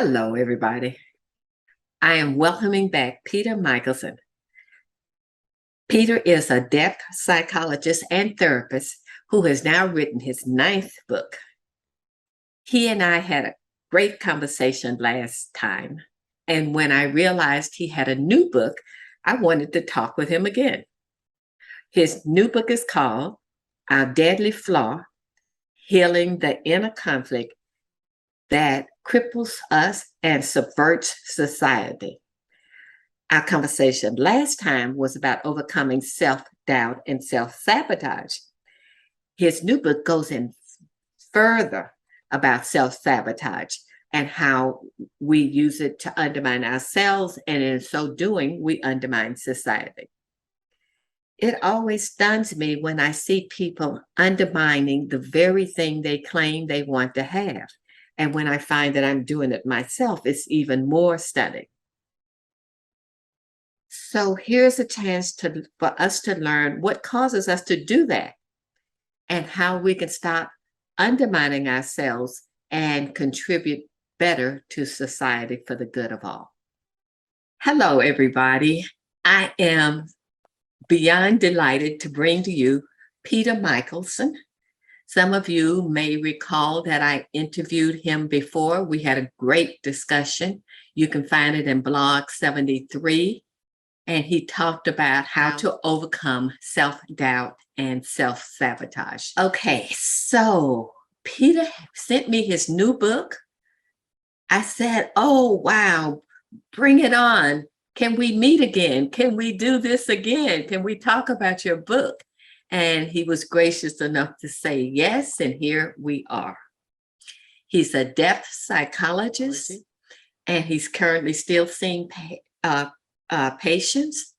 Hello, everybody. I am welcoming back Peter Michaelson. Peter is a depth psychologist and therapist who has now written his ninth book. He and I had a great conversation last time, and when I realized he had a new book, I wanted to talk with him again. His new book is called Our Deadly Flaw: Healing the Inner Conflict that Cripples us and Subverts society. Our conversation last time was about overcoming self-doubt and self-sabotage. His new book goes in further about self-sabotage and how we use it to undermine ourselves, and in so doing, we undermine society. It always stuns me when I see people undermining the very thing they claim they want to have. And when I find that I'm doing it myself, it's even more stunning. So here's a chance for us to learn what causes us to do that and how we can stop undermining ourselves and contribute better to society for the good of all. Hello, everybody. I am beyond delighted to bring to you Peter Michaelson. Some of you may recall that I interviewed him before. We had a great discussion. You can find it in blog 73. And he talked about how to overcome self-doubt and self-sabotage. Okay, so Peter sent me his new book. I said, oh, wow, bring it on. Can we meet again? Can we do this again? Can we talk about your book? And he was gracious enough to say yes, and here we are. He's a depth psychologist, and he's currently still seeing patients.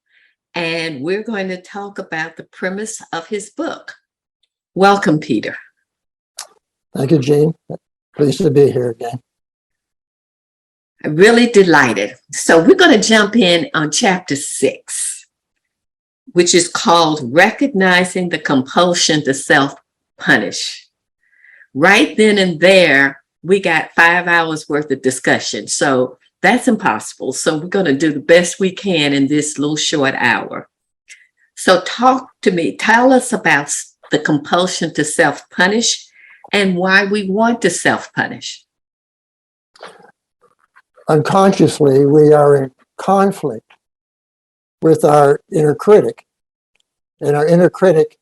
And we're going to talk about the premise of his book. Welcome, Peter. Thank you, Jean. Pleased to be here again. I'm really delighted. So we're going to jump in on chapter 6, which is called Recognizing the Compulsion to Self-Punish. Right then and there, we got 5 hours worth of discussion. So that's impossible. So we're going to do the best we can in this little short hour. So talk to me. Tell us about the compulsion to self-punish and why we want to self-punish. Unconsciously, we are in conflict with our inner critic. And our inner critic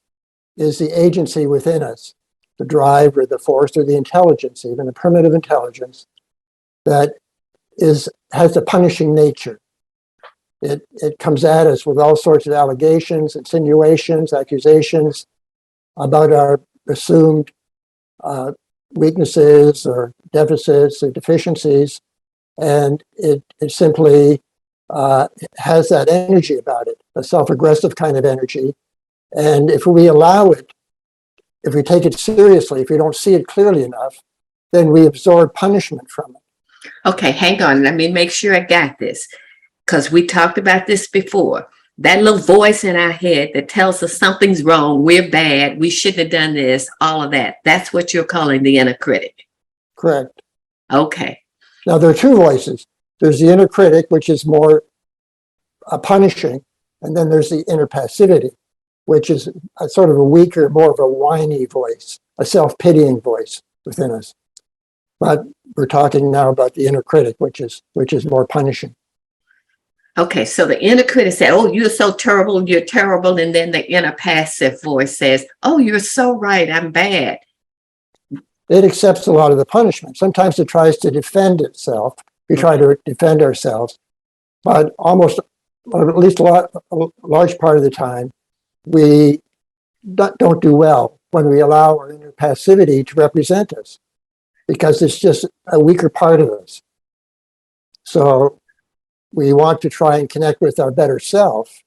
is the agency within us, the drive or the force or the intelligence, even the primitive intelligence, that has a punishing nature. It comes at us with all sorts of allegations, insinuations, accusations about our assumed weaknesses or deficits or deficiencies. And it simply has that energy about it, a self-aggressive kind of energy. And if we allow it, if we take it seriously, if we don't see it clearly enough, then we absorb punishment from it. Okay, hang on. Let me make sure I got this, because we talked about this before. That little voice in our head that tells us something's wrong, we're bad, we shouldn't have done this, all of that. That's what you're calling the inner critic. Correct. Okay. Now, there are two voices. There's the inner critic, which is more punishing, and then there's the inner passivity, which is a sort of a weaker, more of a whiny voice, a self-pitying voice within us. But we're talking now about the inner critic, which is more punishing. Okay, so the inner critic said, oh, you're so terrible, you're terrible. And then the inner passive voice says, oh, you're so right, I'm bad. It accepts a lot of the punishment. Sometimes it tries to defend itself. We try to defend ourselves, but almost, or at least a large part of the time, we don't do well when we allow our inner passivity to represent us, because it's just a weaker part of us. So we want to try and connect with our better self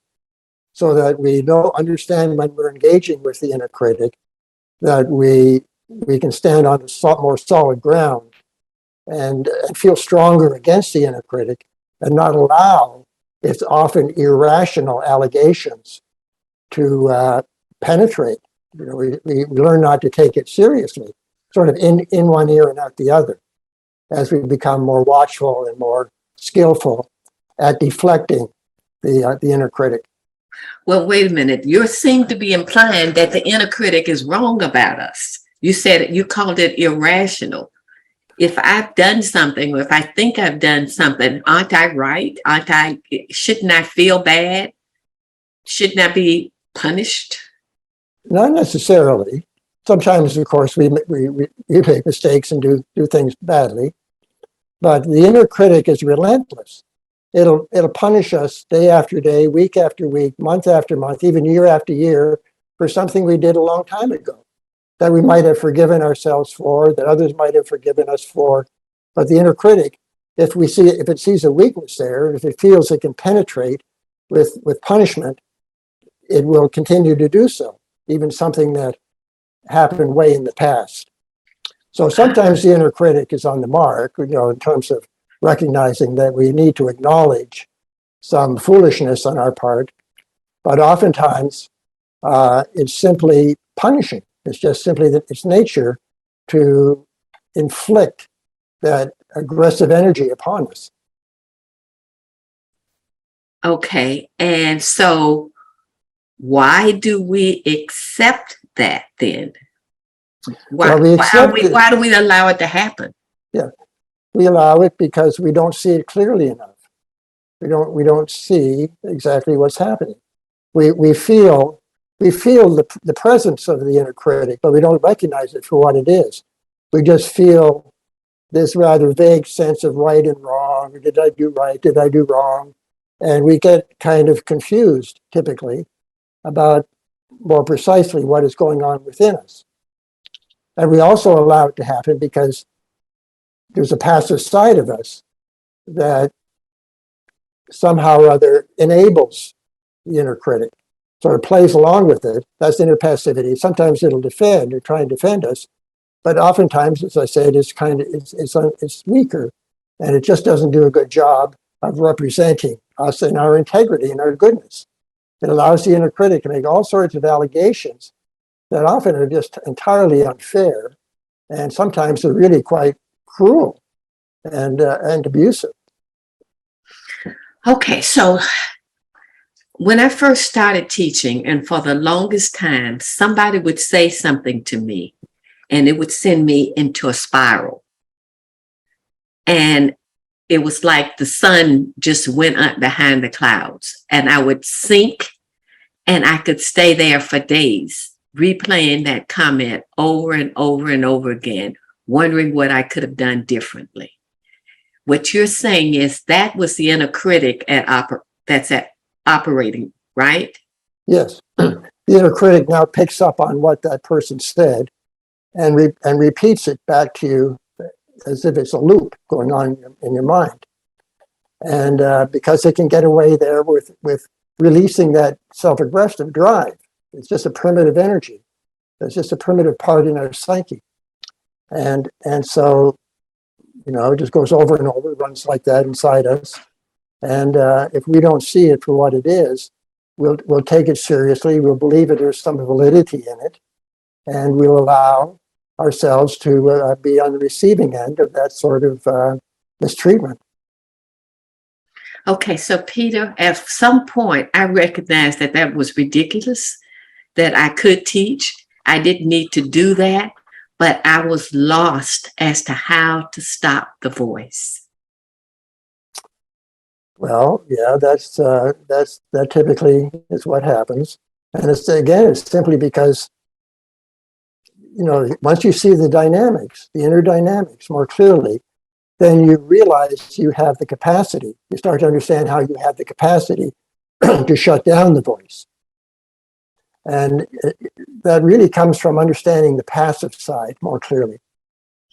so that we understand when we're engaging with the inner critic, that we can stand on more solid ground and feel stronger against the inner critic and not allow its often irrational allegations to penetrate. You know, we learn not to take it seriously, sort of in one ear and out the other. as we become more watchful and more skillful at deflecting the inner critic. Well, wait a minute. You seem to be implying that the inner critic is wrong about us. You said you called it irrational. If I've done something, or if I think I've done something, aren't I right? Shouldn't I feel bad? Shouldn't I be punished? Not necessarily. Sometimes, of course, we make mistakes and do things badly. But the inner critic is relentless. It'll punish us day after day, week after week, month after month, even year after year for something we did a long time ago that we might have forgiven ourselves for, that others might have forgiven us for. But the inner critic, if it sees a weakness there, if it feels it can penetrate with punishment, it will continue to do so, even something that happened way in the past. So sometimes the inner critic is on the mark, in terms of recognizing that we need to acknowledge some foolishness on our part, but oftentimes it's simply punishing. It's just simply that its nature to inflict that aggressive energy upon us. Okay, and so why do we accept that then? Why do we allow it to happen? Yeah, we allow it because we don't see it clearly enough. We don't see exactly what's happening. We feel the presence of the inner critic, but we don't recognize it for what it is. We just feel this rather vague sense of right and wrong. Did I do right? Did I do wrong? And we get kind of confused, typically, about more precisely what is going on within us. And we also allow it to happen because there's a passive side of us that somehow or other enables the inner critic, sort of plays along with it. That's inner passivity. Sometimes it'll defend or try and defend us, but oftentimes, as I said, it's weaker, and it just doesn't do a good job of representing us and our integrity and our goodness. It allows the inner critic to make all sorts of allegations that often are just entirely unfair, and sometimes they're really quite cruel and abusive. Okay, so when I first started teaching, and for the longest time, somebody would say something to me, and it would send me into a spiral. And it was like the sun just went up behind the clouds, and I would sink, and I could stay there for days, replaying that comment over and over and over again, wondering what I could have done differently. What you're saying is that was the inner critic that's operating, right? Yes. The inner critic now picks up on what that person said and repeats it back to you as if it's a loop going on in your mind. And because it can get away there with releasing that self-aggressive drive. It's just a primitive energy. It's just a primitive part in our psyche. And so, it just goes over and over, runs like that inside us. And if we don't see it for what it is, we'll take it seriously. We'll believe that there's some validity in it. And we'll allow ourselves to be on the receiving end of that sort of mistreatment. Okay, so Peter, at some point, I recognized that was ridiculous, that I could teach. I didn't need to do that, but I was lost as to how to stop the voice. Well, yeah, that typically is what happens. And it's simply because, once you see the dynamics, the inner dynamics more clearly, then you realize you have the capacity. You start to understand how you have the capacity to shut down the voice. And that really comes from understanding the passive side more clearly.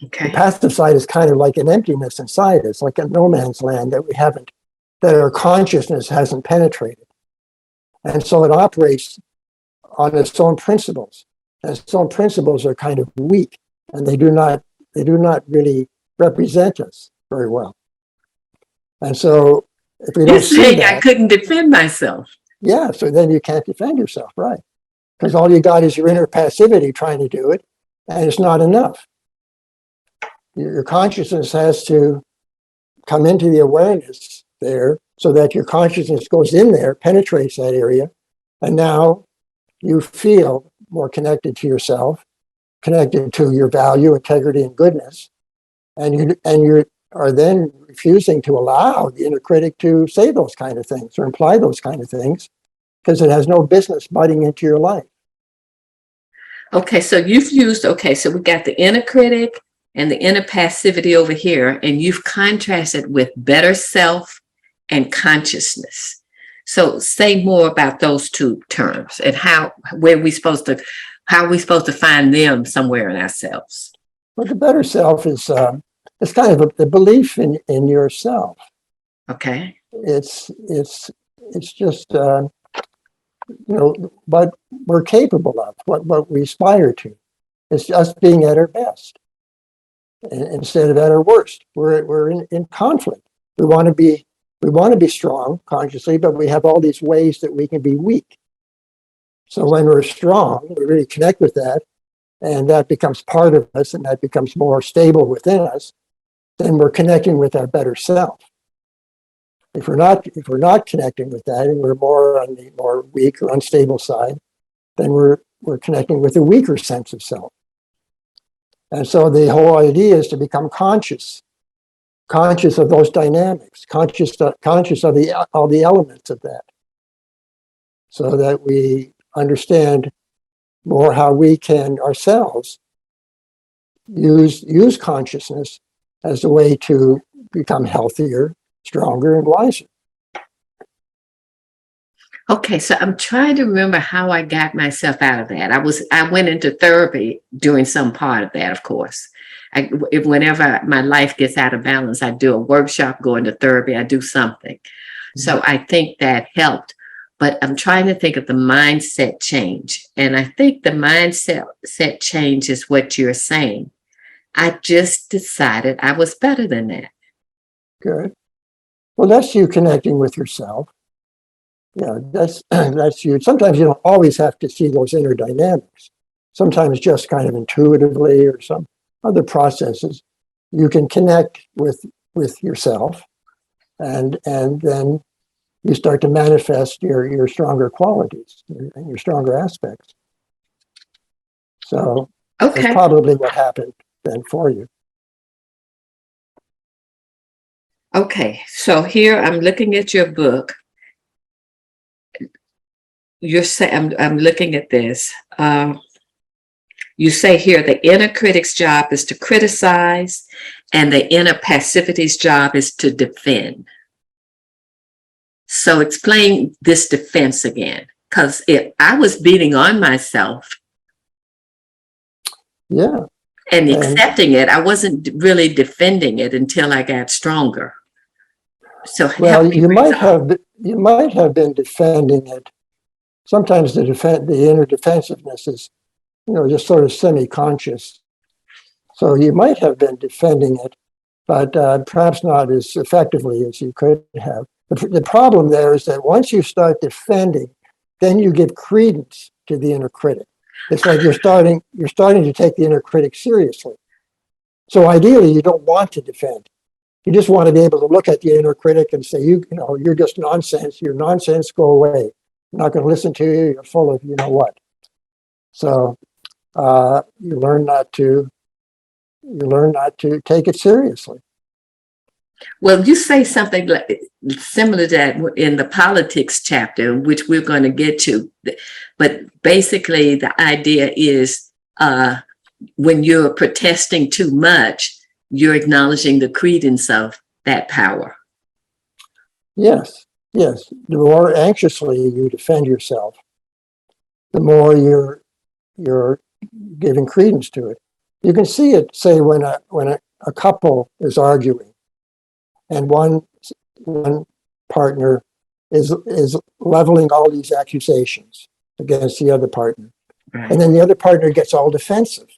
Okay. The passive side is kind of like an emptiness inside. It's like a no man's land that our consciousness hasn't penetrated. And so it operates on its own principles. And its own principles are kind of weak, and they do not really represent us very well. And so if we don't see that, I couldn't defend myself. Yeah, so then you can't defend yourself, right? Because all you got is your inner passivity trying to do it, and it's not enough. Your consciousness has to come into the awareness there so that your consciousness goes in there, penetrates that area, and now you feel more connected to yourself, connected to your value, integrity, and goodness, and you are then refusing to allow the inner critic to say those kind of things or imply those kind of things because it has no business butting into your life. Okay, so you've used, okay, so we got the inner critic and the inner passivity over here, and you've contrasted with better self and consciousness. So say more about those two terms and how are we supposed to find them somewhere in ourselves? But the better self is it's kind of the belief in yourself. Okay. It's just what we're capable of, what we aspire to. It's us being at our best instead of at our worst. We're in conflict. We want to be strong consciously, but we have all these ways that we can be weak. So when we're strong, we really connect with that, and that becomes part of us, and that becomes more stable within us. Then we're connecting with our better self. If we're not connecting with that, and we're more on the more weak or unstable side, then we're connecting with a weaker sense of self. And so the whole idea is to become conscious of those dynamics, conscious of all the elements of that, so that we understand more how we can ourselves use consciousness as a way to become healthier, stronger, and wiser. Okay, so I'm trying to remember how I got myself out of that. I went into therapy doing some part of that, of course. Whenever my life gets out of balance, I do a workshop, go into therapy, I do something. Mm-hmm. So I think that helped. But I'm trying to think of the mindset change. And I think the mindset change is what you're saying. I just decided I was better than that. Good. Well, that's you connecting with yourself. Yeah, that's you. Sometimes you don't always have to see those inner dynamics. Sometimes just kind of intuitively or some other processes, you can connect with yourself, and then you start to manifest your stronger qualities and your stronger aspects. So that's probably what happened then for you. Okay, so here I'm looking at your book. You're saying, I'm looking at this. You say here the inner critic's job is to criticize, and the inner passivity's job is to defend. So explain this defense again, because I was beating on myself. Yeah. And accepting it, I wasn't really defending it until I got stronger. So well, you might have been defending it. Sometimes the inner defensiveness is, just sort of semi-conscious. So you might have been defending it, but perhaps not as effectively as you could have. The problem there is that once you start defending, then you give credence to the inner critic. It's like you're starting to take the inner critic seriously. So ideally, you don't want to defend. You just want to be able to look at the inner critic and say, you're just nonsense. You're nonsense. Go away. I'm not going to listen to you. You're full of you know what. So you learn not to take it seriously. Well, you say something similar to that in the politics chapter, which we're going to get to. But basically, the idea is when you're protesting too much, you're acknowledging the credence of that power. Yes. The more anxiously you defend yourself, the more you're giving credence to it. You can see it, say, when a couple is arguing, and one partner is leveling all these accusations against the other partner, right. And then the other partner gets all defensive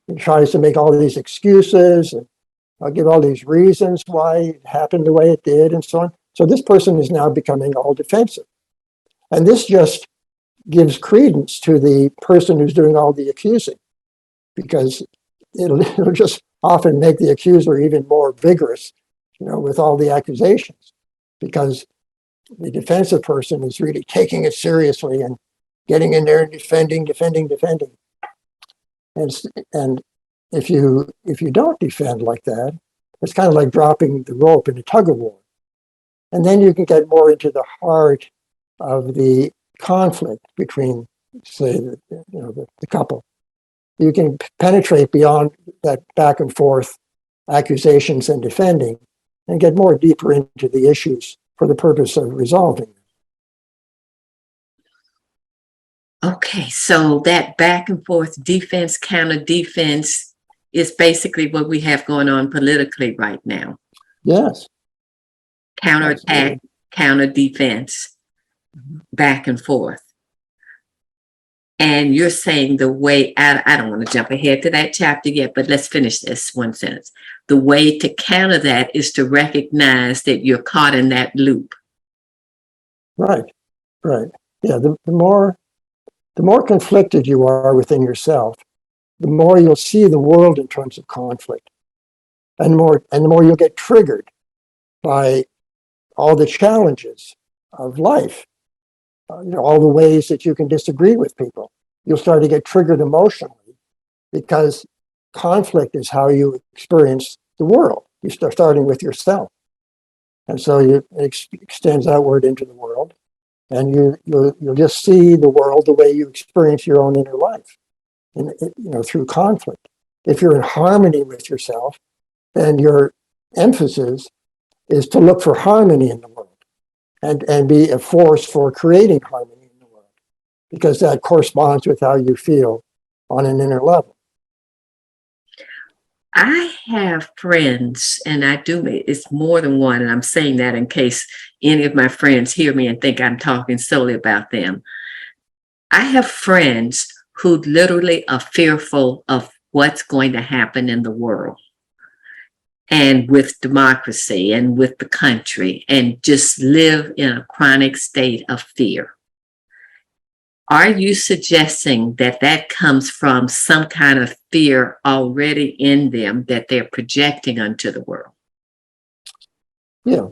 and tries to make all these excuses and I'll give all these reasons why it happened the way it did and so on. So this person is now becoming all defensive. And this just gives credence to the person who's doing all the accusing, because it'll just often make the accuser even more vigorous, with all the accusations, because the defensive person is really taking it seriously and getting in there and defending. And if you don't defend like that, it's kind of like dropping the rope in a tug of war. And then you can get more into the heart of the conflict between, say, the couple. You can penetrate beyond that back and forth accusations and defending and get more deeper into the issues for the purpose of resolving them. Okay, so that back and forth defense, counter defense is basically what we have going on politically right now. Yes. Counterattack, counter defense, back and forth. And you're saying the way, I don't want to jump ahead to that chapter yet, but let's finish this one sentence. The way to counter that is to recognize that you're caught in that loop. Right. Yeah, the more conflicted you are within yourself, the more you'll see the world in terms of conflict, and the more you'll get triggered by all the challenges of life. All the ways that you can disagree with people. You'll start to get triggered emotionally because conflict is how you experience the world. You start starting with yourself. And so it extends outward into the world, and you'll just see the world the way you experience your own inner life, through conflict. If you're in harmony with yourself, then your emphasis is to look for harmony in the world. And be a force for creating harmony in the world, because that corresponds with how you feel on an inner level. I have friends, and it's more than one, and I'm saying that in case any of my friends hear me and think I'm talking solely about them. I have friends who literally are fearful of what's going to happen in the world, and with democracy and with the country, and just live in a chronic state of fear. Are you suggesting that comes from some kind of fear already in them that they're projecting onto the world? Yeah,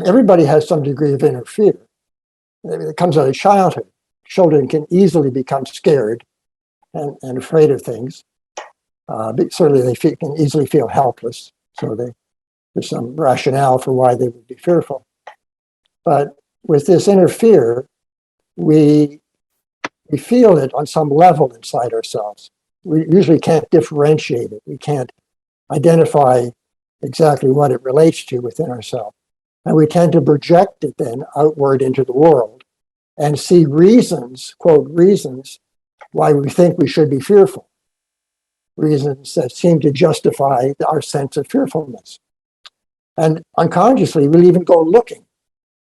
everybody has some degree of inner fear. It comes out of childhood. Children can easily become scared and afraid of things. Certainly they can easily feel helpless. So there's some rationale for why they would be fearful. But with this inner fear, we feel it on some level inside ourselves. We usually can't differentiate it. We can't identify exactly what it relates to within ourselves. And we tend to project it then outward into the world and see reasons, quote, reasons why we think we should be fearful. Reasons that seem to justify our sense of fearfulness. And unconsciously, we'll even go looking.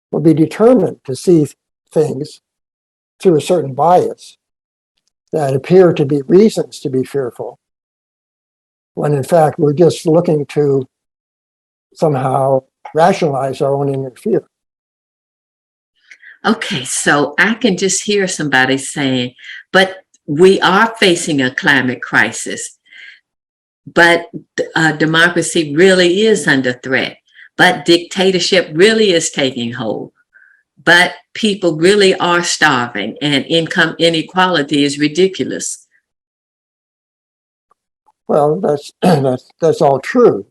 We'll be determined to see things through a certain bias that appear to be reasons to be fearful, when in fact we're just looking to somehow rationalize our own inner fear. Okay, so I can just hear somebody saying, but we are facing a climate crisis. But democracy really is under threat. But dictatorship really is taking hold. But people really are starving, and income inequality is ridiculous. Well, that's all true.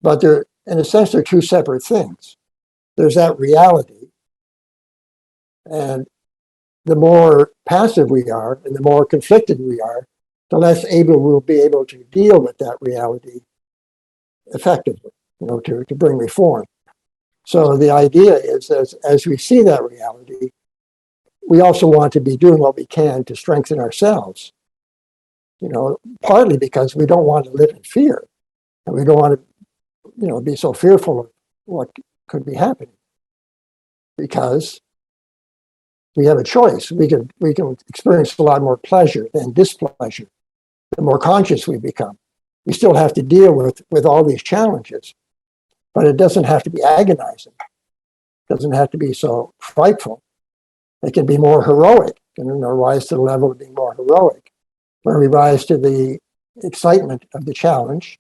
But in a sense, they're two separate things. There's that reality. And the more passive we are and the more conflicted we are, the less able we'll be able to deal with that reality effectively, to bring reform. So the idea is, as we see that reality, we also want to be doing what we can to strengthen ourselves, partly because we don't want to live in fear, and we don't want to, be so fearful of what could be happening, because we have a choice. We can experience a lot more pleasure than displeasure. The more conscious we become. We still have to deal with all these challenges, but it doesn't have to be agonizing. It doesn't have to be so frightful. It can be more heroic, rise to the level of being more heroic, where we rise to the excitement of the challenge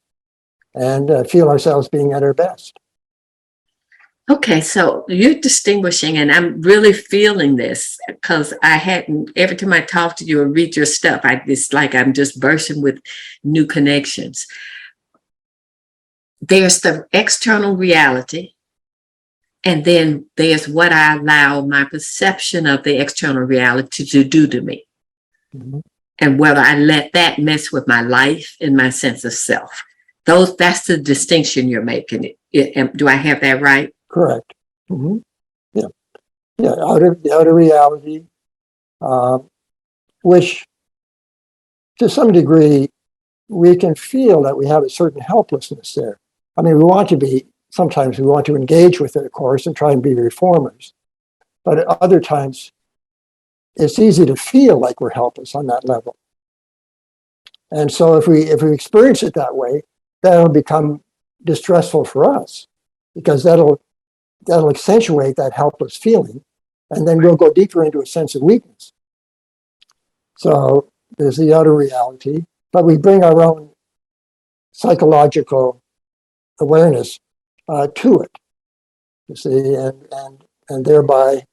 and feel ourselves being at our best. Okay, so you're distinguishing, and I'm really feeling this because I hadn't, every time I talk to you or read your stuff, it's like I'm just bursting with new connections. There's the external reality, and then there's what I allow my perception of the external reality to do to me. Mm-hmm. And whether I let that mess with my life and my sense of self. That's the distinction you're making. Do I have that right? Correct. Mm-hmm. Yeah. Yeah. The outer reality, which to some degree, we can feel that we have a certain helplessness there. I mean, sometimes we want to engage with it, of course, and try and be reformers. But at other times, it's easy to feel like we're helpless on that level. And so if we experience it that way, that'll become distressful for us, because that'll accentuate that helpless feeling, and then we'll go deeper into a sense of weakness. So there's the outer reality, but we bring our own psychological awareness to it, you see, and thereby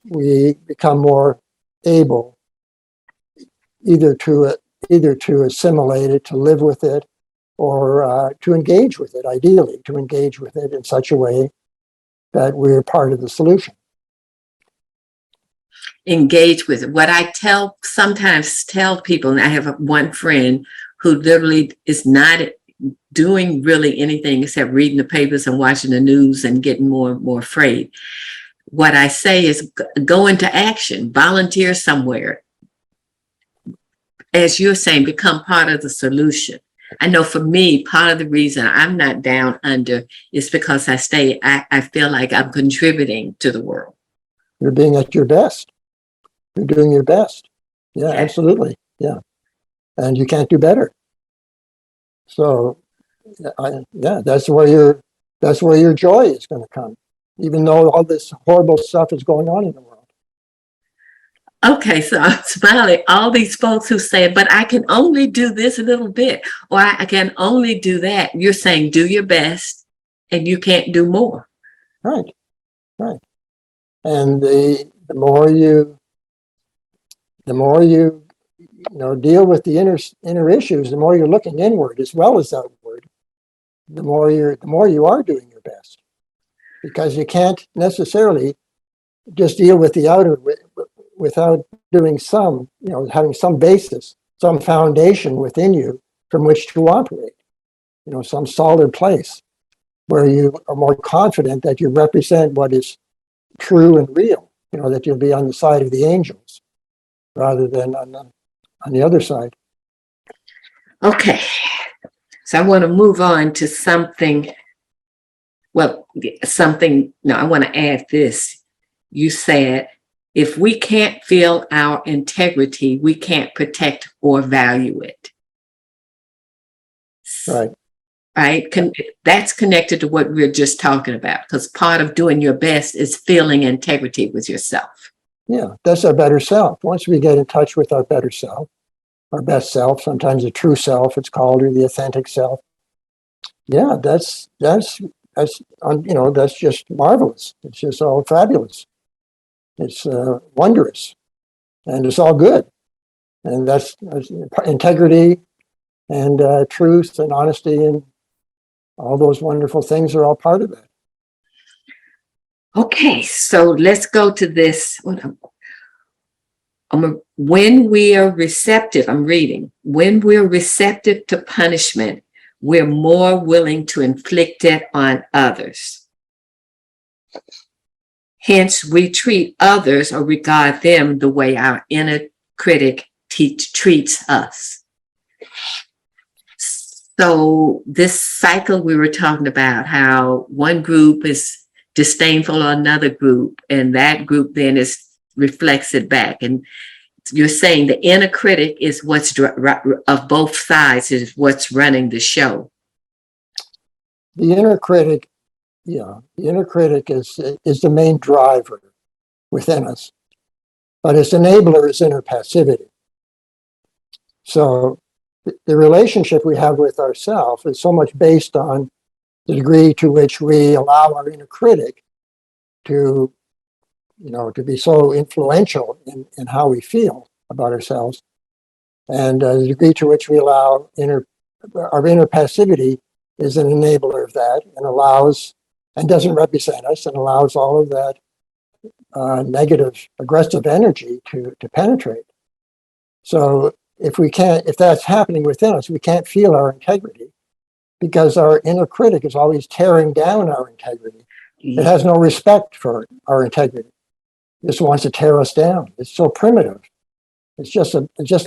we become more able either to assimilate it, to live with it, or to engage with it, ideally, to engage with it in such a way that we're part of the solution. Engage with it. What I sometimes tell people, and I have one friend who literally is not doing really anything except reading the papers and watching the news and getting more and more afraid. What I say is go into action, volunteer somewhere. As you're saying, become part of the solution. I know for me, part of the reason I'm not down under is because I feel like I'm contributing to the world. You're being at your best. You're doing your best. Yeah, absolutely. Yeah. And you can't do better. So, that's where your joy is going to come, even though all this horrible stuff is going on in the world. Okay, so I'm smiling. All these folks who say, but I can only do this a little bit, or I can only do that. You're saying do your best and you can't do more. Right. And the more you deal with the inner issues, the more you're looking inward as well as outward, the more you are doing your best, because you can't necessarily just deal with the outer without doing having some basis, some foundation within you from which to operate, some solid place where you are more confident that you represent what is true and real, that you'll be on the side of the angels rather than on the other side. Okay, so I want to move on to something. I want to add this. You said, if we can't feel our integrity, we can't protect or value it. Right. Right? That's connected to what we're just talking about, because part of doing your best is feeling integrity with yourself. Yeah, that's our better self. Once we get in touch with our better self, our best self, sometimes the true self, it's called, or the authentic self. Yeah, that's just marvelous. It's just all fabulous. It's wondrous, and it's all good. And that's integrity and truth and honesty and all those wonderful things are all part of that. Okay, so let's go to this. When we are receptive, I'm reading, when we're receptive to punishment, we're more willing to inflict it on others. Hence, we treat others or regard them the way our inner critic treats us. So this cycle we were talking about, how one group is disdainful of another group, and that group then reflects it back. And you're saying the inner critic is what's of both sides, is what's running the show. The inner critic, the inner critic is the main driver within us, but its enabler is inner passivity. So the relationship we have with ourselves is so much based on the degree to which we allow our inner critic to, to be so influential in how we feel about ourselves, and the degree to which we allow our inner passivity is an enabler of that, and allows and doesn't represent us, and allows all of that negative, aggressive energy to penetrate. So if that's happening within us, we can't feel our integrity, because our inner critic is always tearing down our integrity. It has no respect for our integrity. It just wants to tear us down. It's so primitive. It's just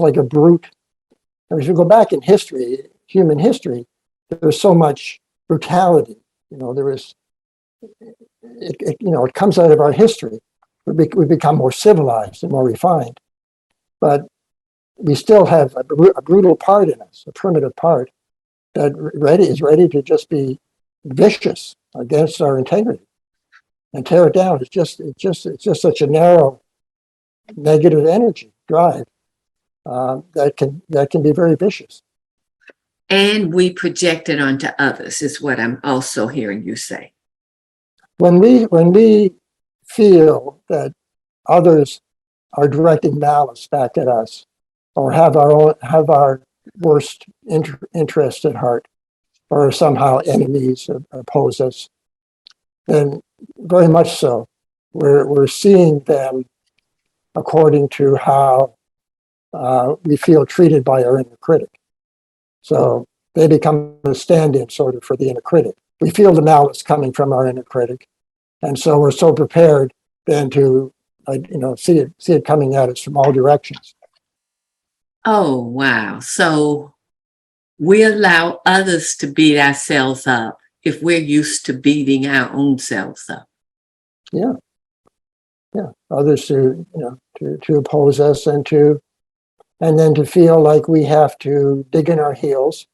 like a brute. I mean, if you go back in history, human history, there's so much brutality. It comes out of our history. We become more civilized and more refined, but we still have a brutal part in us, a primitive part that is ready to just be vicious against our integrity and tear it down. It's just such a narrow, negative energy drive that can be very vicious. And we project it onto others, is what I'm also hearing you say. When we feel that others are directing malice back at us, or have our worst interest at heart, or somehow enemies oppose us, then very much so, we're seeing them according to how we feel treated by our inner critic. So they become a stand-in sort of for the inner critic. We feel the malice coming from our inner critic, and so we're so prepared then to see it coming at us from all directions. Oh, wow. So we allow others to beat ourselves up if we're used to beating our own selves up. Yeah. Others to oppose us, and then to feel like we have to dig in our heels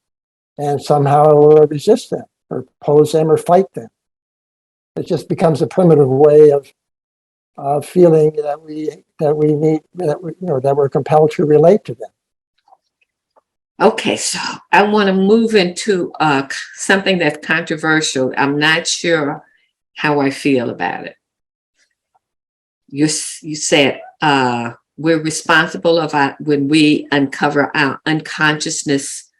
and somehow resist them, or oppose them, or fight them. It just becomes a primitive way of feeling that we're compelled to relate to them. Okay, so I want to move into something that's controversial. I'm not sure how I feel about it. You said we're responsible when we uncover our unconsciousness,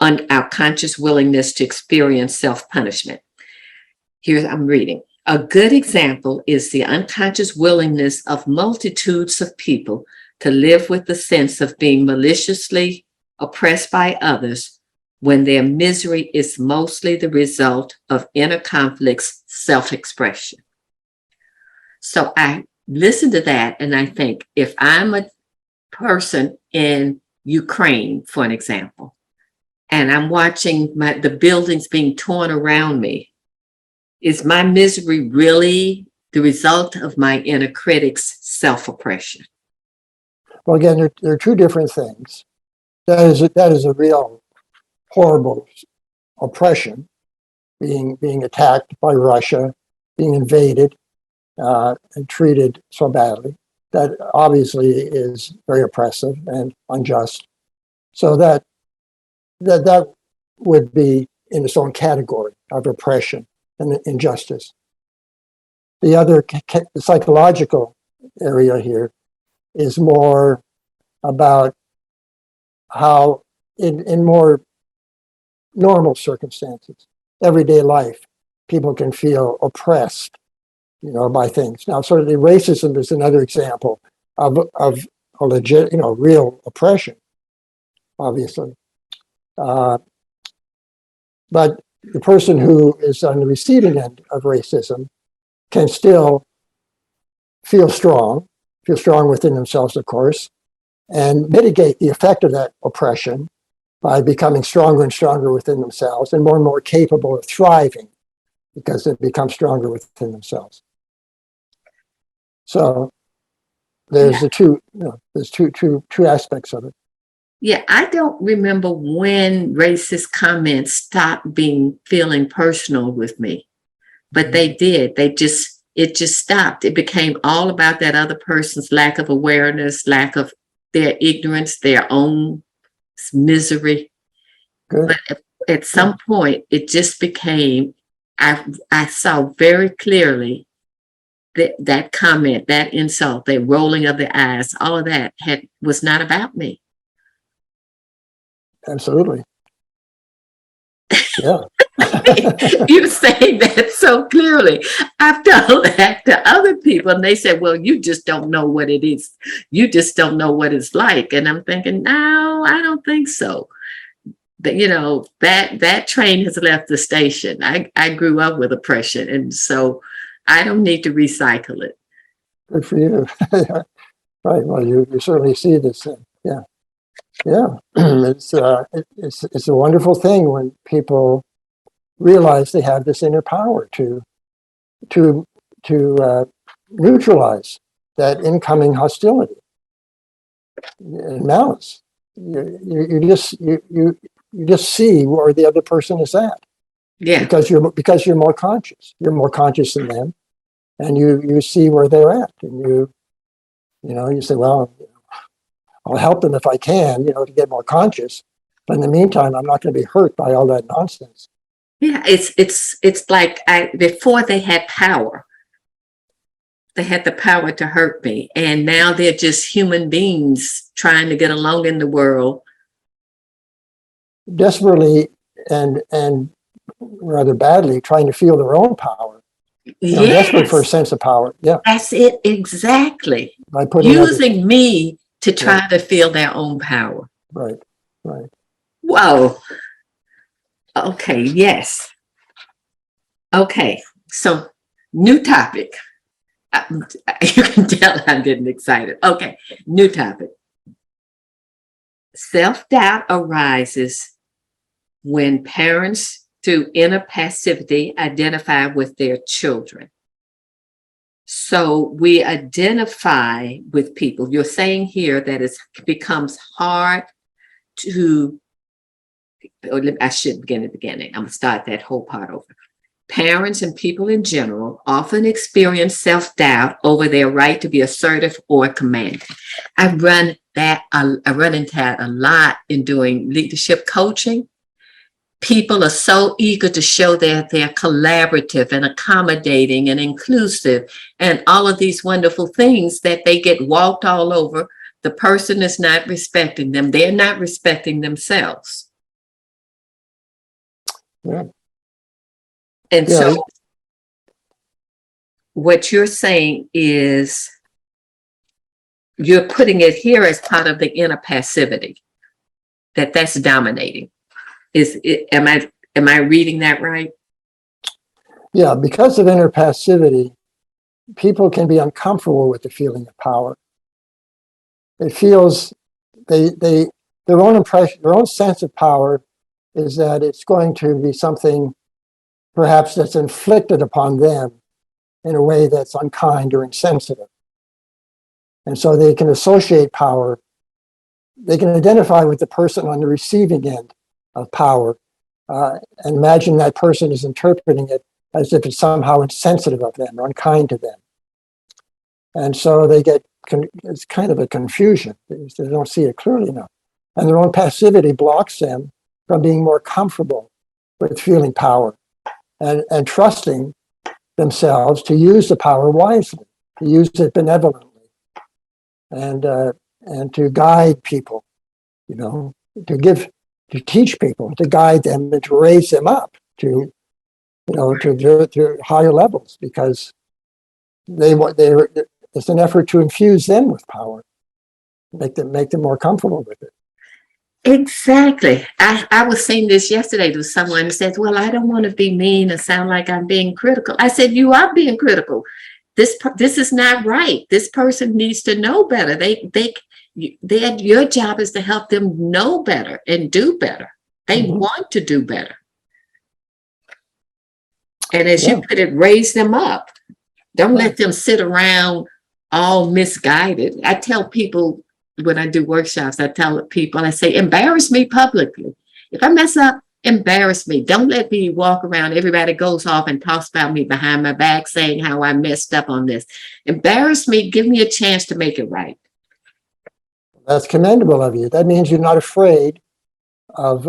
our conscious willingness to experience self-punishment. Here I'm reading. A good example is the unconscious willingness of multitudes of people to live with the sense of being maliciously oppressed by others when their misery is mostly the result of inner conflicts, self-expression. So I listen to that and I think, if I'm a person in Ukraine, for an example, and I'm watching the buildings being torn around me, is my misery really the result of my inner critic's self-oppression? Well, again, there are two different things. That is a real horrible oppression, being attacked by Russia, being invaded, and treated so badly. That obviously is very oppressive and unjust. So that would be in its own category of oppression and injustice. The other the psychological area here is more about how in more normal circumstances, everyday life, people can feel oppressed, by things. Now, sort of the racism is another example of a legit, real oppression, obviously. But the person who is on the receiving end of racism can still feel strong within themselves, of course, and mitigate the effect of that oppression by becoming stronger and stronger within themselves, and more capable of thriving because they become stronger within themselves. So there's there's two aspects of it. Yeah, I don't remember when racist comments stopped feeling personal with me, but they did. It just stopped. It became all about that other person's lack of awareness, lack of their ignorance, their own misery. Good. But at some point, it just became, I saw very clearly that comment, that insult, that rolling of the eyes, all of that was not about me. Absolutely. Yeah. You're saying that so clearly. I've told that to other people, and they said, well, you just don't know what it is. You just don't know what it's like. And I'm thinking, no, I don't think so. But, that train has left the station. I grew up with oppression, and so I don't need to recycle it. Good for you. Right. Well, you certainly see this. Yeah. Yeah. It's a wonderful thing when people realize they have this inner power to neutralize that incoming hostility and malice. You just see where the other person is at. Yeah. Because you're more conscious. You're more conscious than them, and you see where they're at, and you say, well, I'll help them if I can, to get more conscious. But in the meantime, I'm not going to be hurt by all that nonsense. Yeah, it's like before they had power. They had the power to hurt me, and now they're just human beings trying to get along in the world. Desperately and rather badly trying to feel their own power. Yes. Desperate for a sense of power. Yeah. That's it, exactly. By putting using me to try to feel their own power. Right. Whoa. Okay, yes. Okay, so new topic. You can tell I'm getting excited. Okay, new topic. Self-doubt arises when parents, through inner passivity, identify with their children. So we identify with people. You're saying here that it becomes hard to, I should begin at the beginning. I'm going to start that whole part over. Parents and people in general often experience self-doubt over their right to be assertive or commanding. I run into that a lot in doing leadership coaching. People are so eager to show that they're collaborative and accommodating and inclusive and all of these wonderful things that they get walked all over. The person is not respecting them. They're not respecting themselves. Yeah. And so what you're saying is you're putting it here as part of the inner passivity, that's dominating. Am I reading that right? Yeah, because of inner passivity, people can be uncomfortable with the feeling of power. It feels their own impression, their own sense of power is that it's going to be something perhaps that's inflicted upon them in a way that's unkind or insensitive. And so they can associate power, they can identify with the person on the receiving end of power and imagine that person is interpreting it as if it's somehow insensitive of them or unkind to them. And so it's kind of a confusion. They don't see it clearly enough. And their own passivity blocks them from being more comfortable with feeling power and trusting themselves to use the power wisely, to use it benevolently, and to guide people, to teach people, to guide them and to raise them up to higher levels, because it's an effort to infuse them with power, make them more comfortable with it. Exactly. I was saying this yesterday to someone who says, well, I don't want to be mean and sound like I'm being critical. I said, you are being critical. This is not right. This person needs to know better. Your job is to help them know better and do better. They want to do better. And as you put it, raise them up. Don't let them sit around all misguided. I tell people when I do workshops, I say, embarrass me publicly. If I mess up, embarrass me. Don't let me walk around. Everybody goes off and talks about me behind my back saying how I messed up on this. Embarrass me. Give me a chance to make it right. That's commendable of you. That means you're not afraid of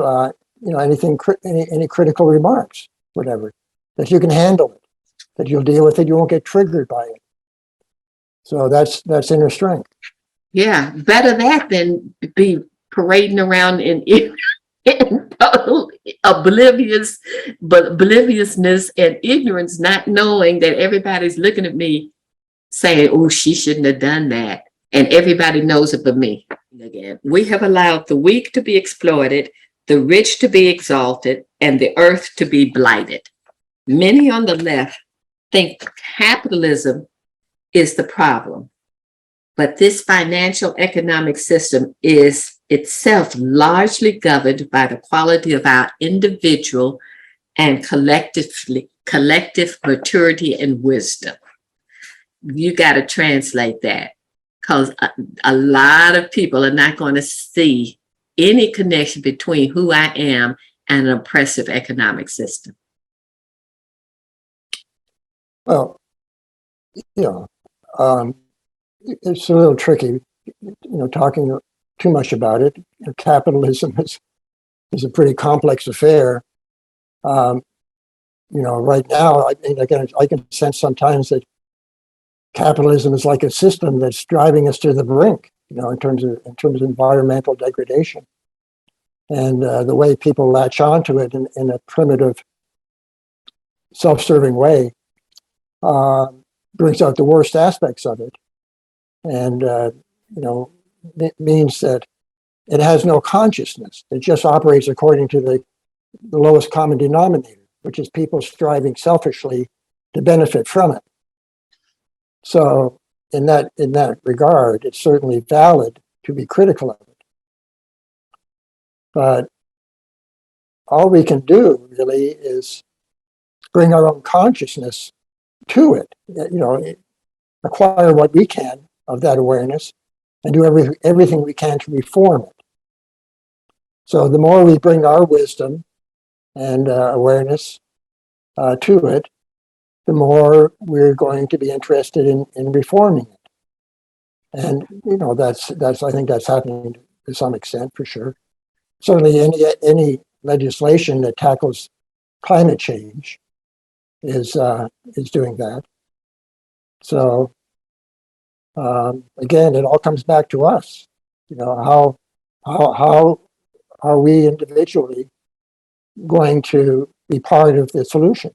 anything, any critical remarks, whatever, that you can handle it, that you'll deal with it, you won't get triggered by it. So that's inner strength. Yeah, better that than be parading around in total obliviousness and ignorance, not knowing that everybody's looking at me saying, oh, she shouldn't have done that. And everybody knows it but me. Again, we have allowed the weak to be exploited, the rich to be exalted, and the earth to be blighted. Many on the left think capitalism is the problem. But this financial economic system is itself largely governed by the quality of our individual and collective maturity and wisdom. You got to translate that, because a lot of people are not going to see any connection between who I am and an oppressive economic system. Well, it's a little tricky, talking too much about it. Capitalism is a pretty complex affair. Right now, I can sense sometimes that capitalism is like a system that's driving us to the brink, in terms of environmental degradation, and the way people latch onto it in a primitive, self-serving way brings out the worst aspects of it. And, it means that it has no consciousness. It just operates according to the lowest common denominator, which is people striving selfishly to benefit from it. So in that regard, it's certainly valid to be critical of it. But all we can do really is bring our own consciousness to it, acquire what we can of that awareness and do everything we can to reform it. So the more we bring our wisdom and awareness to it, the more we're going to be interested in reforming it. And, I think that's happening to some extent, for sure. Certainly any legislation that tackles climate change is doing that. So, again, it all comes back to us. How are we individually going to be part of the solution?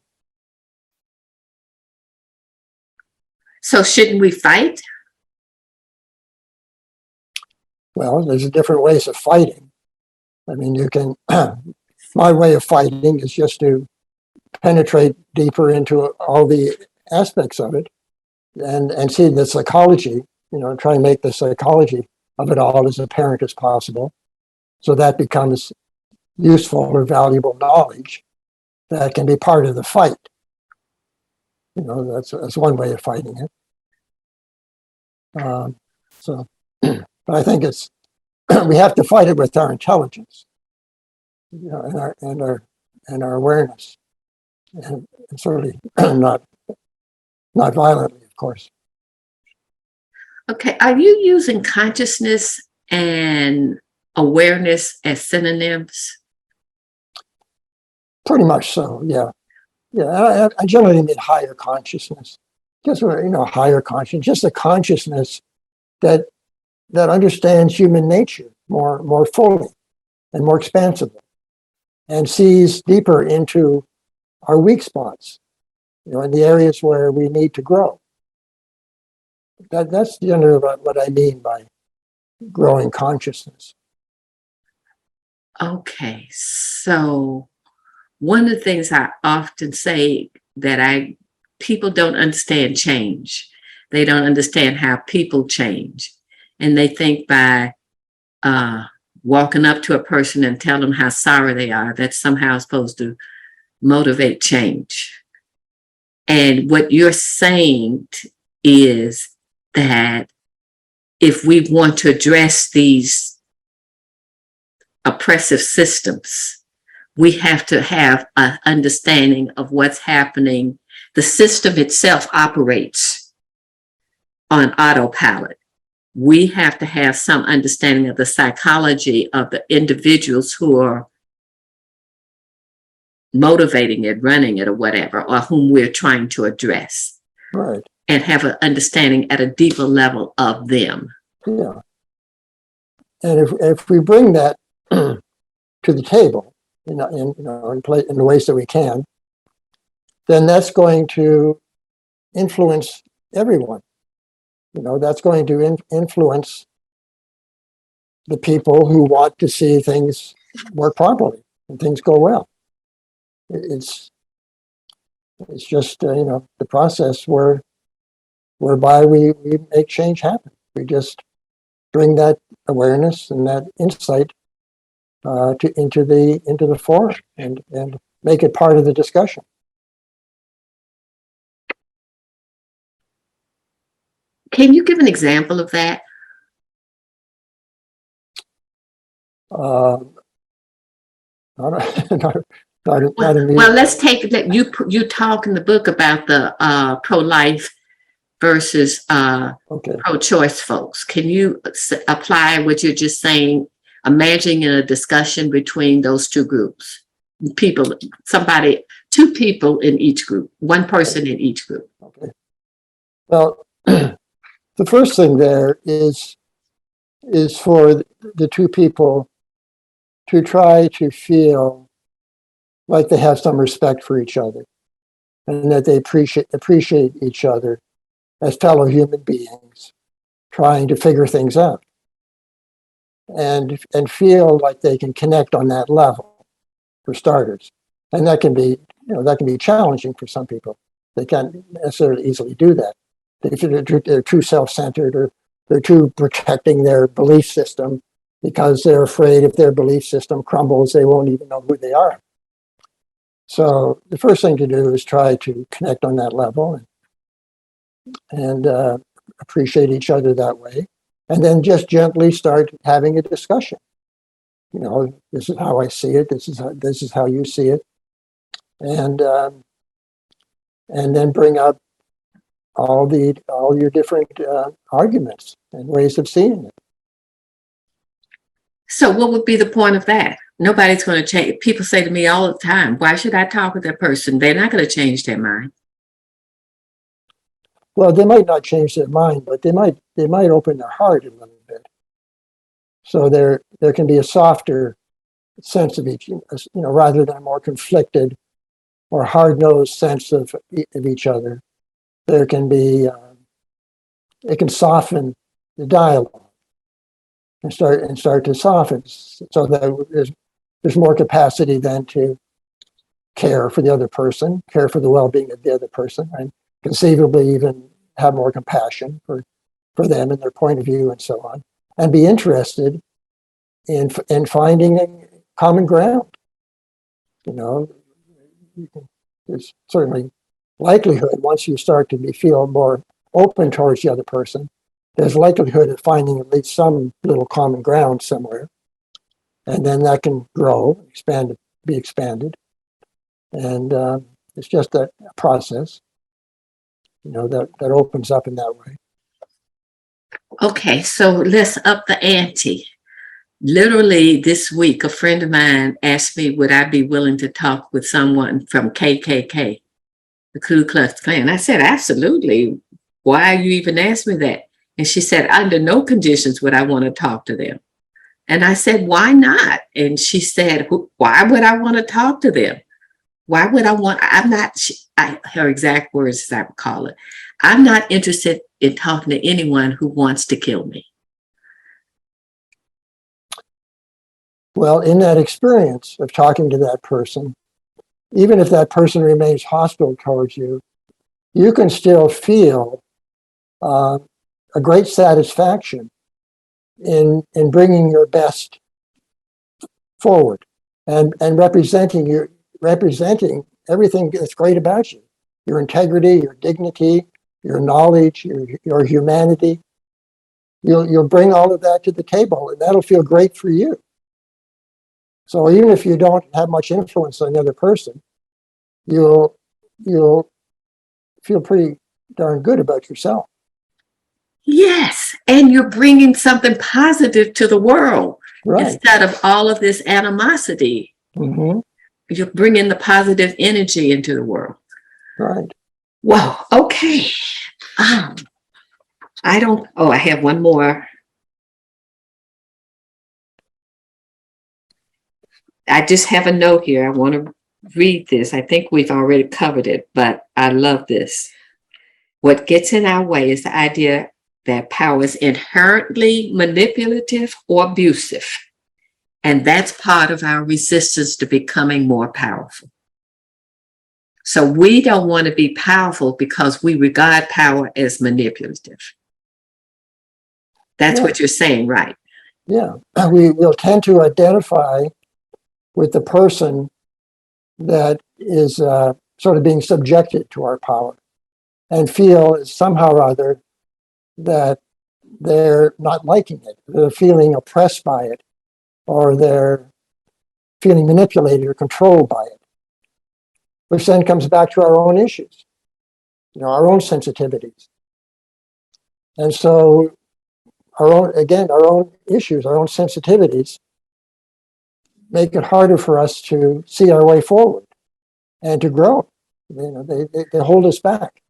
So shouldn't we fight? Well, there's different ways of fighting. I mean, you can, my way of fighting is just to penetrate deeper into all the aspects of it and see the psychology, try and make the psychology of it all as apparent as possible. So that becomes useful or valuable knowledge that can be part of the fight. That's one way of fighting it. But I think we have to fight it with our intelligence, and our awareness, and certainly not violently, of course. Okay, are you using consciousness and awareness as synonyms? Pretty much so, yeah. Yeah, I generally mean higher consciousness. Just higher consciousness, just a consciousness that understands human nature more fully and more expansively, and sees deeper into our weak spots, in the areas where we need to grow. That's generally what I mean by growing consciousness. Okay, so one of the things I often say that people don't understand change. They don't understand how people change. And they think by walking up to a person and tell them how sorry they are, that's somehow supposed to motivate change. And what you're saying is that if we want to address these oppressive systems, we have to have an understanding of what's happening. The system itself operates on autopilot. we have to have some understanding of the psychology of the individuals who are motivating it, running it, or whatever, or whom we're trying to address. Right. And have an understanding at a deeper level of them. Yeah. And if we bring that to the table, in the ways that we can, then that's going to influence everyone. That's going to influence the people who want to see things work properly and things go well. It's just the process whereby we make change happen. We just bring that awareness and that insight into the forum and make it part of the discussion. Can you give an example of that? Well, let's take that. You talk in the book about the pro-life versus pro-choice folks. Can you apply what you're just saying, imagining a discussion between those two groups? Two people in each group, one person in each group. Okay. Well, the first thing there is for the two people to try to feel like they have some respect for each other and that they appreciate each other as fellow human beings trying to figure things out and feel like they can connect on that level, for starters. And that can be challenging for some people. They can't necessarily easily do that. If they're too self-centered or they're too protecting their belief system because they're afraid if their belief system crumbles, they won't even know who they are. So the first thing to do is try to connect on that level and appreciate each other that way. And then just gently start having a discussion. This is how I see it. This is how you see it. And then bring up all your different arguments and ways of seeing it. So what would be the point of that? Nobody's going to change. People say to me all the time, why should I talk with that person? They're not going to change their mind. Well, they might not change their mind, but they might open their heart a little bit. So there can be a softer sense of each, rather than a more conflicted or hard-nosed sense of each other. There can be, it can soften the dialogue and start to soften, so that there's more capacity then to care for the other person, care for the well-being of the other person, and conceivably even have more compassion for them and their point of view and so on, and be interested in finding common ground. There's certainly likelihood once you start to feel more open towards the other person, there's likelihood of finding at least some little common ground somewhere. And then that can grow, be expanded. And it's just a process, that opens up in that way. Okay, so let's up the ante. Literally this week, a friend of mine asked me, would I be willing to talk with someone from KKK, the Ku Klux Klan? I said, absolutely. Why you even asked me that? And she said, under no conditions would I want to talk to them. And I said, why not? And she said, why would I want to talk to them? Why would I want, her exact words as I recall it, I'm not interested in talking to anyone who wants to kill me. Well, in that experience of talking to that person, even if that person remains hostile towards you, you can still feel a great satisfaction in bringing your best forward and representing everything that's great about you, your integrity, your dignity, your knowledge, your humanity. You'll bring all of that to the table, and that'll feel great for you. So even if you don't have much influence on the other person, you'll feel pretty darn good about yourself. Yes, and you're bringing something positive to the world Right. instead of all of this animosity. Mm-hmm. You're bringing the positive energy into the world. Right. Wow. Okay. I have one more. I just have a note here. I want to read this. I think we've already covered it, but I love this. What gets in our way is the idea that power is inherently manipulative or abusive. And that's part of our resistance to becoming more powerful. So we don't want to be powerful because we regard power as manipulative. That's what you're saying, right? Yeah. We'll tend to identify with the person that is sort of being subjected to our power and feel somehow or other that they're not liking it, they're feeling oppressed by it, or they're feeling manipulated or controlled by it, which then comes back to our own issues, our own sensitivities. And so our own issues, our own sensitivities make it harder for us to see our way forward and to grow. They hold us back.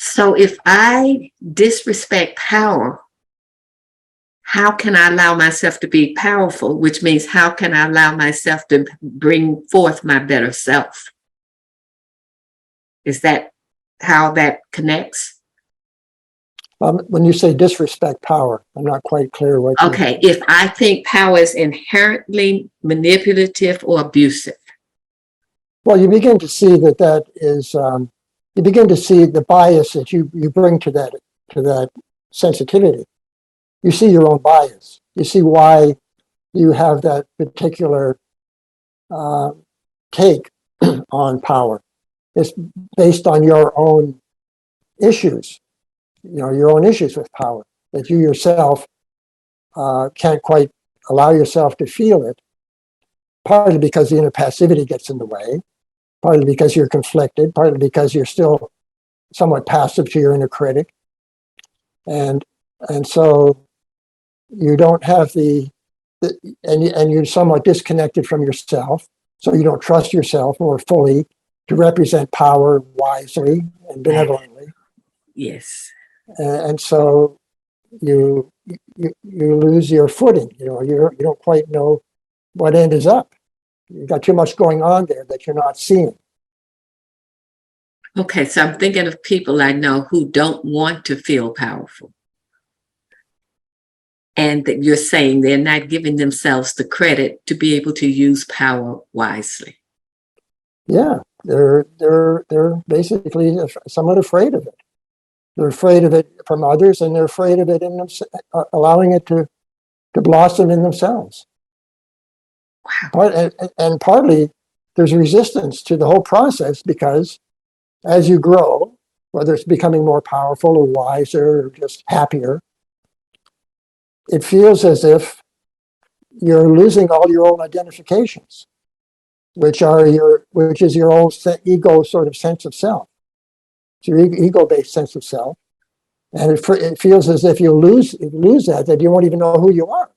So if I disrespect power, how can I allow myself to be powerful? Which means, how can I allow myself to bring forth my better self? Is that how that connects? When you say disrespect power, I'm not quite clear what. Okay, if I think power is inherently manipulative or abusive. Well, you begin to see that is, you begin to see the bias that you bring to that sensitivity. You see your own bias. You see why you have that particular take on power. It's based on your own issues, your own issues with power, that you yourself can't quite allow yourself to feel it, partly because the inner passivity gets in the way, partly because you're conflicted, partly because you're still somewhat passive to your inner critic. And so you don't have and you're somewhat disconnected from yourself, so you don't trust yourself more fully to represent power wisely and benevolently. Yes. And so you lose your footing. You don't quite know what end is up. You've got too much going on there that you're not seeing. Okay, so I'm thinking of people I know who don't want to feel powerful. And that you're saying they're not giving themselves the credit to be able to use power wisely. Yeah, they're basically somewhat afraid of it. They're afraid of it from others, and they're afraid of it in allowing it to blossom in themselves. Wow. And partly there's resistance to the whole process because as you grow, whether it's becoming more powerful or wiser or just happier, it feels as if you're losing all your own identifications, which is your own ego sort of sense of self. It's your ego-based sense of self. And it feels as if you lose that you won't even know who you are.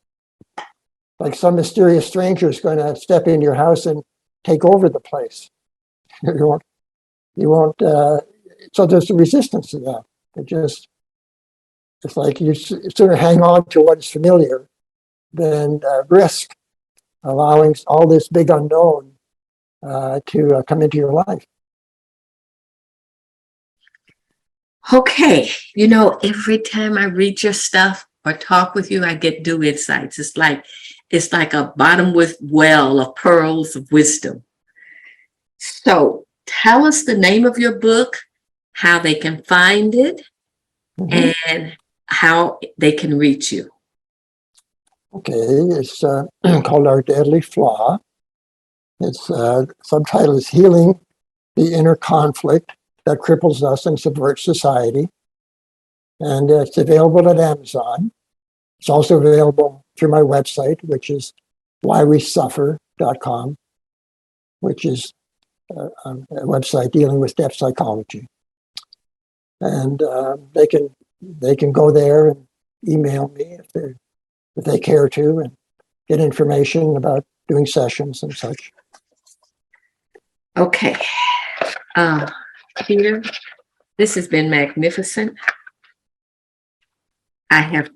Like some mysterious stranger is going to step in your house and take over the place. You won't, so there's a resistance to that. It's like you sooner hang on to what is familiar than risk allowing all this big unknown to come into your life. Okay, every time I read your stuff or talk with you, I get new insights. It's like a bottomless well of pearls of wisdom. So tell us the name of your book, how they can find it, and how they can reach you. Okay, it's called Our Deadly Flaw. Its subtitle is Healing the Inner Conflict That Cripples Us and Subverts Society. And it's available at Amazon. It's also available through my website, which is whywesuffer.com, which is a website dealing with depth psychology. And they can go there and email me if they care to, and get information about doing sessions and such. Okay. Peter, this has been magnificent. I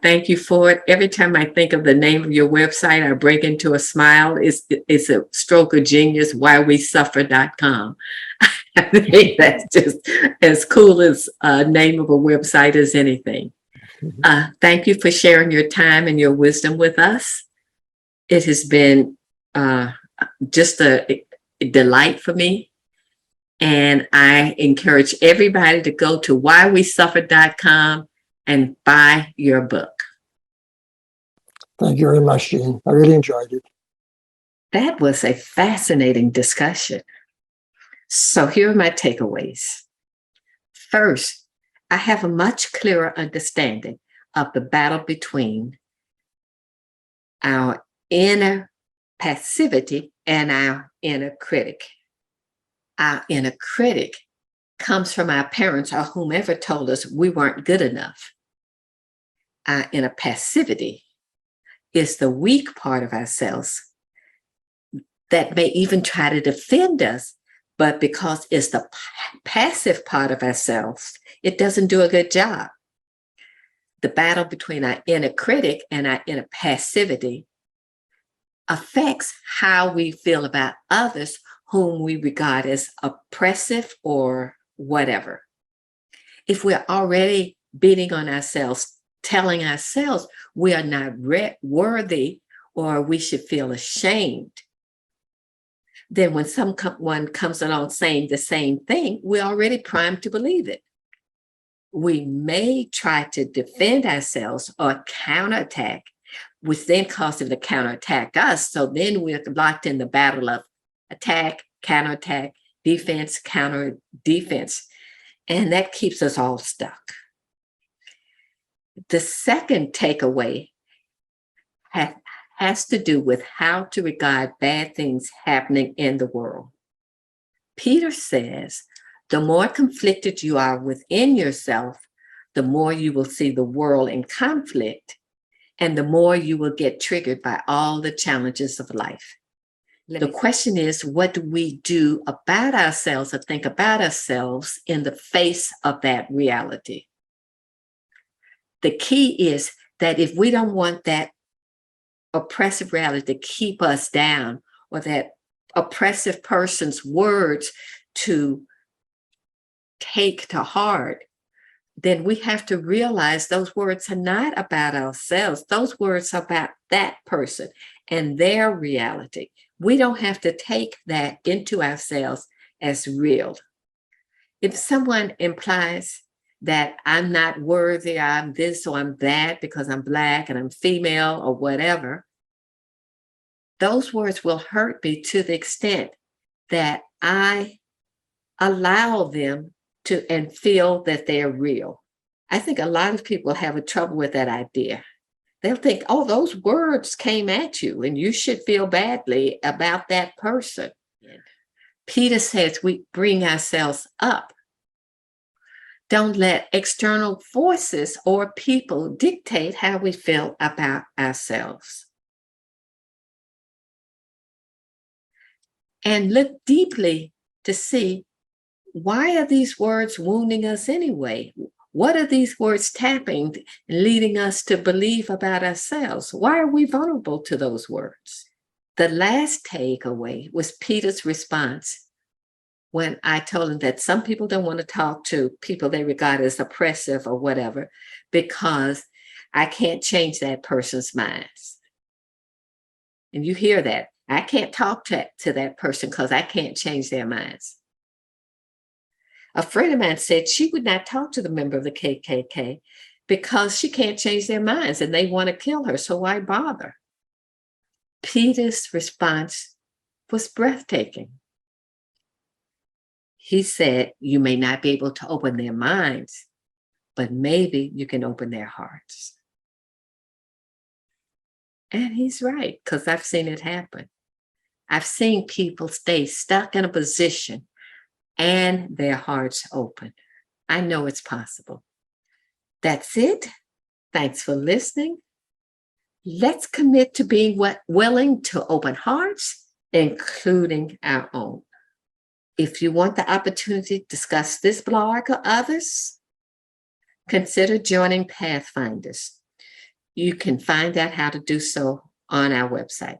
thank you for it. Every time I think of the name of your website, I break into a smile. It's a stroke of genius, whywesuffer.com. I think that's just as cool as a name of a website as anything. Thank you for sharing your time and your wisdom with us. It has been just a delight for me. And I encourage everybody to go to whywesuffer.com and buy your book. Thank you very much, Jean. I really enjoyed it. That was a fascinating discussion. So here are my takeaways. First, I have a much clearer understanding of the battle between our inner passivity and our inner critic. Our inner critic comes from our parents or whomever told us we weren't good enough. Our inner passivity is the weak part of ourselves that may even try to defend us, but because it's the passive part of ourselves, it doesn't do a good job. The battle between our inner critic and our inner passivity affects how we feel about others whom we regard as oppressive or whatever. If we're already beating on ourselves, telling ourselves we are not worthy or we should feel ashamed, then when someone comes along saying the same thing, we're already primed to believe it. We may try to defend ourselves or counterattack, which then causes them to counterattack us. So then we're locked in the battle of attack, counterattack, defense, counter defense. And that keeps us all stuck. The second takeaway has to do with how to regard bad things happening in the world. Peter says, the more conflicted you are within yourself, the more you will see the world in conflict, and the more you will get triggered by all the challenges of life. The question is, what do we do about ourselves or think about ourselves in the face of that reality? The key is that if we don't want that oppressive reality to keep us down, or that oppressive person's words to take to heart, then we have to realize those words are not about ourselves. Those words are about that person and their reality. We don't have to take that into ourselves as real. If someone implies that I'm not worthy, I'm this or I'm that because I'm Black and I'm female or whatever, those words will hurt me to the extent that I allow them to and feel that they're real. I think a lot of people have a trouble with that idea. They'll think, oh, those words came at you and you should feel badly about that person. Peter says we bring ourselves up. Don't let external forces or people dictate how we feel about ourselves. And look deeply to see, why are these words wounding us anyway? What are these words tapping and leading us to believe about ourselves? Why are we vulnerable to those words? The last takeaway was Peter's response when I told him that some people don't want to talk to people they regard as oppressive or whatever, because I can't change that person's minds. And you hear that. I can't talk to that person because I can't change their minds. A friend of mine said she would not talk to the member of the KKK because she can't change their minds and they want to kill her, so why bother? Peter's response was breathtaking. He said, you may not be able to open their minds, but maybe you can open their hearts. And he's right, because I've seen it happen. I've seen people stay stuck in a position and their hearts open. I know it's possible. That's it. Thanks for listening. Let's commit to being willing to open hearts, including our own. If you want the opportunity to discuss this blog or others, consider joining Pathfinders. You can find out how to do so on our website.